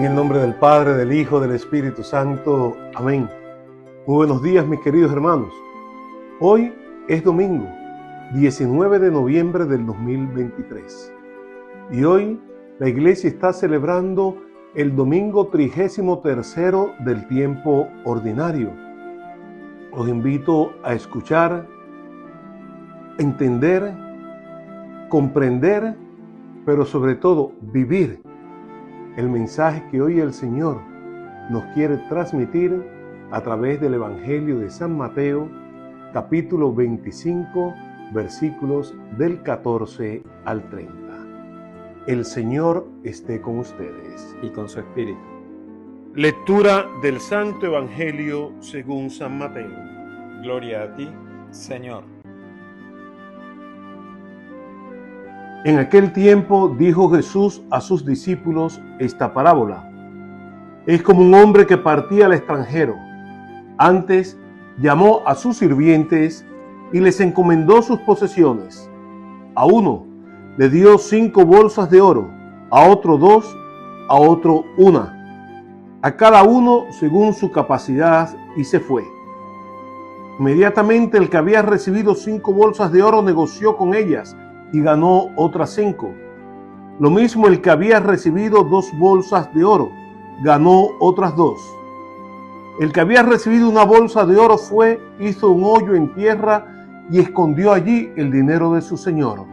En el nombre del Padre, del Hijo, del Espíritu Santo. Amén. Muy buenos días, mis queridos hermanos. Hoy es domingo, 19 de noviembre del 2023. Y hoy la iglesia está celebrando el domingo 33º del tiempo ordinario. Os invito a escuchar, entender, comprender, pero sobre todo vivir el mensaje que hoy el Señor nos quiere transmitir a través del Evangelio de San Mateo, capítulo 25, versículos del 14 al 30. El Señor esté con ustedes. Y con su espíritu. Lectura del Santo Evangelio según San Mateo. Gloria a ti, Señor. En aquel tiempo dijo Jesús a sus discípulos esta parábola. Es como un hombre que partía al extranjero. Antes llamó a sus sirvientes y les encomendó sus posesiones. A uno le dio 5 bolsas de oro, a otro 2, a otro 1, a cada uno según su capacidad, y se fue. Inmediatamente el que había recibido 5 bolsas de oro negoció con ellas y ganó otras 5. Lo mismo el que había recibido 2 bolsas de oro, ganó otras 2. El que había recibido una bolsa de oro fue, hizo un hoyo en tierra y escondió allí el dinero de su señor.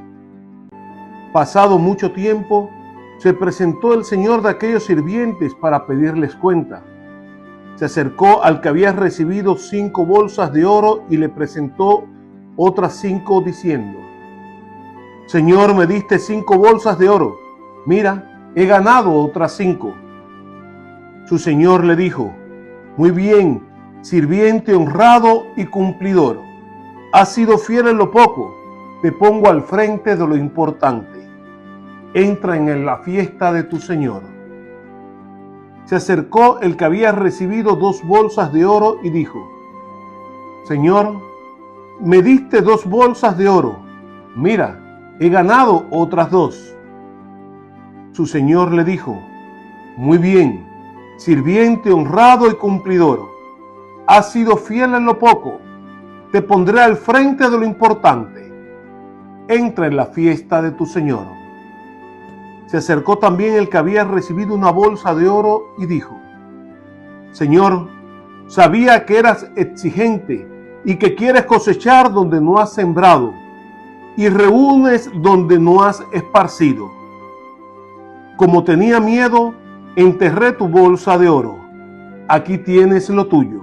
Pasado mucho tiempo, se presentó el señor de aquellos sirvientes para pedirles cuenta. Se acercó al que había recibido 5 bolsas de oro y le presentó otras 5 diciendo: Señor, me diste 5 bolsas de oro. Mira, he ganado otras 5. Su señor le dijo: Muy bien, sirviente honrado y cumplidor. Has sido fiel en lo poco, te pongo al frente de lo importante. Entra en la fiesta de tu señor. Se acercó el que había recibido 2 bolsas de oro y dijo: Señor, me diste 2 bolsas de oro. Mira, he ganado otras 2. Su señor le dijo: Muy bien, sirviente honrado y cumplidor. Has sido fiel en lo poco, te pondré al frente de lo importante. Entra en la fiesta de tu señor. Se acercó también el que había recibido una bolsa de oro y dijo: Señor, sabía que eras exigente y que quieres cosechar donde no has sembrado y reúnes donde no has esparcido. Como tenía miedo, enterré tu bolsa de oro. Aquí tienes lo tuyo.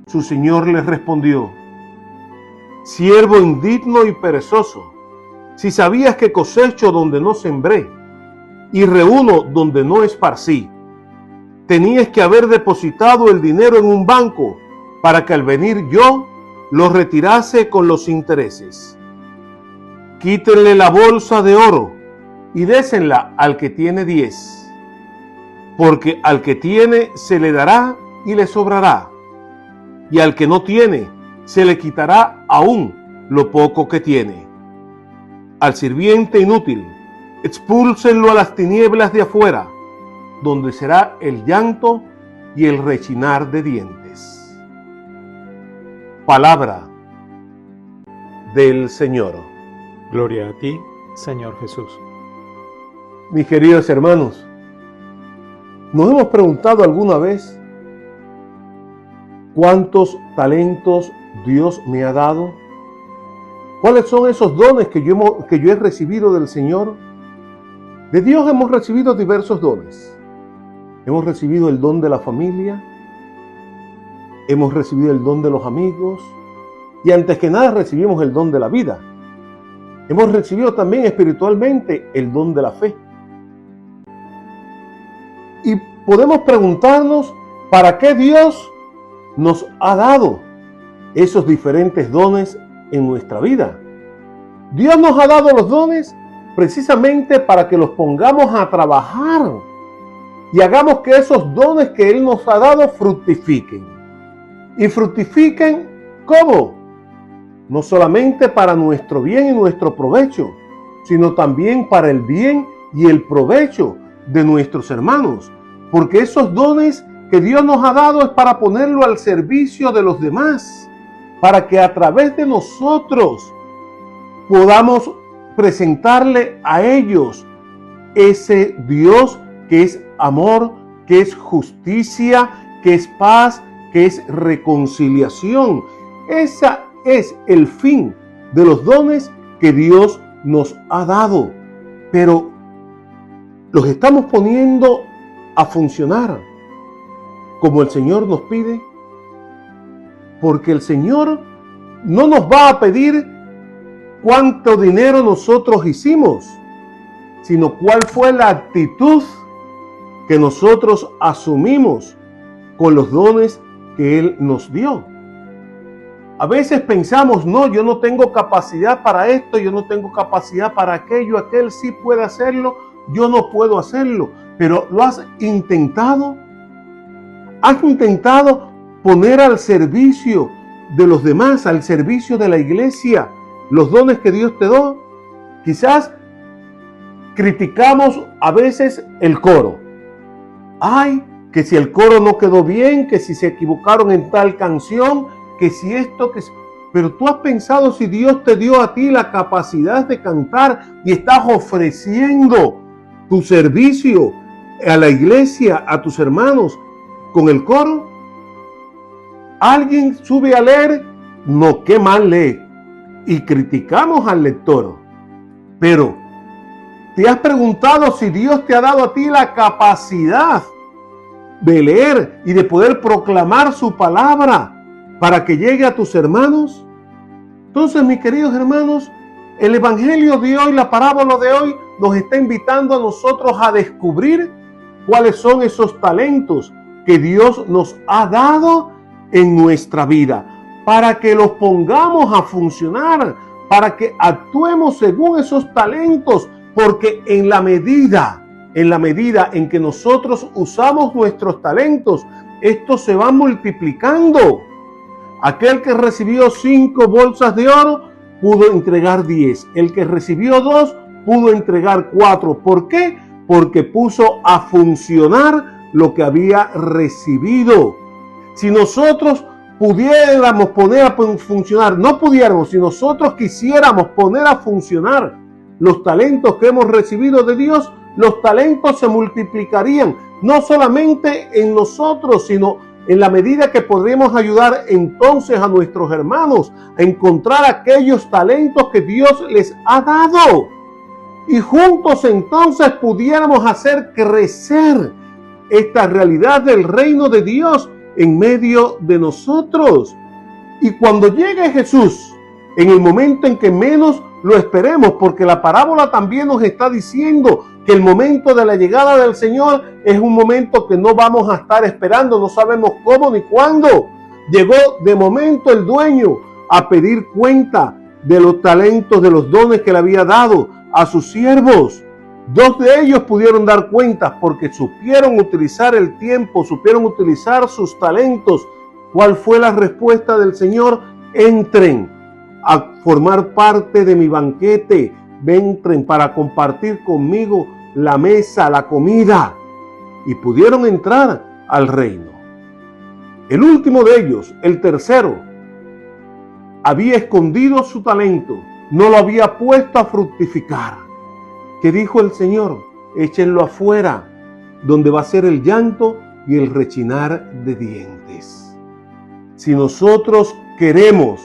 Su señor le respondió: Siervo indigno y perezoso, si sabías que cosecho donde no sembré y reúno donde no esparcí, tenías que haber depositado el dinero en un banco para que al venir yo lo retirase con los intereses. Quítenle la bolsa de oro y désenla al que tiene 10, porque al que tiene se le dará y le sobrará, y al que no tiene se le quitará aún lo poco que tiene. Al sirviente inútil, expúlsenlo a las tinieblas de afuera, donde será el llanto y el rechinar de dientes. Palabra del Señor. Gloria a ti, Señor Jesús. Mis queridos hermanos, ¿nos hemos preguntado alguna vez cuántos talentos Dios me ha dado? ¿Cuáles son esos dones que yo he recibido del Señor? De Dios hemos recibido diversos dones. Hemos recibido el don de la familia, hemos recibido el don de los amigos y antes que nada recibimos el don de la vida. Hemos recibido también espiritualmente el don de la fe. Y podemos preguntarnos ¿para qué Dios nos ha dado esos diferentes dones en nuestra vida? Dios nos ha dado los dones precisamente para que los pongamos a trabajar y hagamos que esos dones que Él nos ha dado fructifiquen. ¿Y fructifiquen cómo? No solamente para nuestro bien y nuestro provecho, sino también para el bien y el provecho de nuestros hermanos, porque esos dones que Dios nos ha dado es para ponerlo al servicio de los demás, para que a través de nosotros podamos presentarle a ellos ese Dios que es amor, que es justicia, que es paz, que es reconciliación. Ese es el fin de los dones que Dios nos ha dado. Pero los estamos poniendo a funcionar como el Señor nos pide, porque el Señor no nos va a pedir cuánto dinero nosotros hicimos, sino cuál fue la actitud que nosotros asumimos con los dones que Él nos dio. A veces pensamos, no, yo no tengo capacidad para esto, yo no tengo capacidad para aquello, aquel sí puede hacerlo, yo no puedo hacerlo. Pero ¿lo has intentado? ¿Has intentado poner al servicio de los demás, al servicio de la iglesia, los dones que Dios te dio? Quizás criticamos a veces el coro. Ay, que si el coro no quedó bien, que si se equivocaron en tal canción, que si esto, que si... Pero tú has pensado si Dios te dio a ti la capacidad de cantar y estás ofreciendo tu servicio a la iglesia, a tus hermanos, con el coro. ¿Alguien sube a leer? No, qué mal lee. Y criticamos al lector. Pero, ¿te has preguntado si Dios te ha dado a ti la capacidad de leer y de poder proclamar su palabra para que llegue a tus hermanos? Entonces, mis queridos hermanos, el evangelio de hoy, la parábola de hoy, nos está invitando a nosotros a descubrir cuáles son esos talentos que Dios nos ha dado en nuestra vida, para que los pongamos a funcionar, para que actuemos según esos talentos, porque en la medida en que nosotros usamos nuestros talentos, estos se van multiplicando. Aquel que recibió 5 bolsas de oro pudo entregar 10. El que recibió 2 pudo entregar 4. ¿Por qué? Porque puso a funcionar lo que había recibido. Si nosotros pudiéramos poner a funcionar, no pudiéramos, si nosotros quisiéramos poner a funcionar los talentos que hemos recibido de Dios, los talentos se multiplicarían, no solamente en nosotros, sino en la medida que podremos ayudar entonces a nuestros hermanos a encontrar aquellos talentos que Dios les ha dado. Y juntos entonces pudiéramos hacer crecer esta realidad del reino de Dios en medio de nosotros. Y cuando llegue Jesús, en el momento en que menos lo esperemos, porque la parábola también nos está diciendo que el momento de la llegada del Señor es un momento que no vamos a estar esperando, no sabemos cómo ni cuándo. Llegó de momento el dueño a pedir cuenta de los talentos, de los dones que le había dado a sus siervos. 2 de ellos pudieron dar cuentas porque supieron utilizar el tiempo, supieron utilizar sus talentos. ¿Cuál fue la respuesta del Señor? Entren a formar parte de mi banquete, entren para compartir conmigo la mesa, la comida. Y pudieron entrar al reino. El último de ellos, el tercero, había escondido su talento, no lo había puesto a fructificar. ¿Qué dijo el Señor? Échenlo afuera, donde va a ser el llanto y el rechinar de dientes. Si nosotros queremos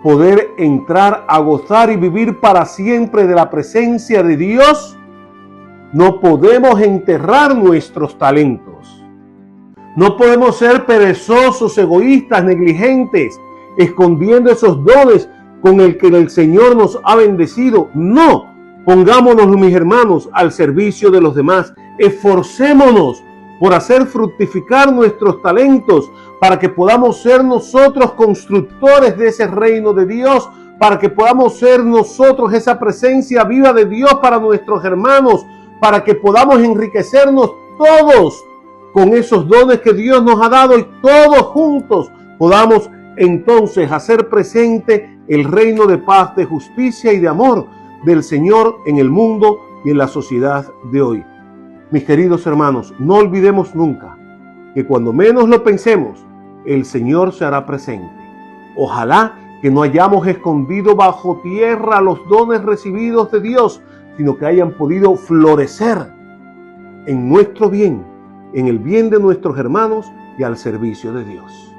poder entrar a gozar y vivir para siempre de la presencia de Dios, no podemos enterrar nuestros talentos. No podemos ser perezosos, egoístas, negligentes, escondiendo esos dones con el que el Señor nos ha bendecido. No, pongámonos, mis hermanos, al servicio de los demás. Esforcémonos por hacer fructificar nuestros talentos para que podamos ser nosotros constructores de ese reino de Dios, para que podamos ser nosotros esa presencia viva de Dios para nuestros hermanos, para que podamos enriquecernos todos con esos dones que Dios nos ha dado y todos juntos podamos entonces hacer presente el reino de paz, de justicia y de amor del Señor en el mundo y en la sociedad de hoy. Mis queridos hermanos, no olvidemos nunca que cuando menos lo pensemos, el Señor se hará presente. Ojalá que no hayamos escondido bajo tierra los dones recibidos de Dios, sino que hayan podido florecer en nuestro bien, en el bien de nuestros hermanos y al servicio de Dios.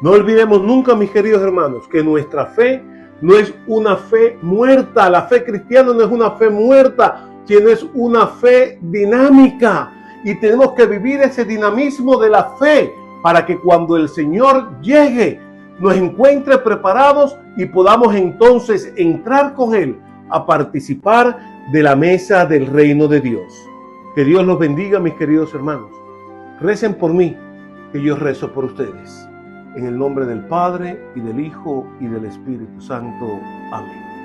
No olvidemos nunca, mis queridos hermanos, que nuestra fe no es una fe muerta. La fe cristiana no es una fe muerta, sino es una fe dinámica. Y tenemos que vivir ese dinamismo de la fe para que cuando el Señor llegue, nos encuentre preparados y podamos entonces entrar con Él a participar de la mesa del reino de Dios. Que Dios los bendiga, mis queridos hermanos. Recen por mí, que yo rezo por ustedes. En el nombre del Padre, y del Hijo, y del Espíritu Santo. Amén.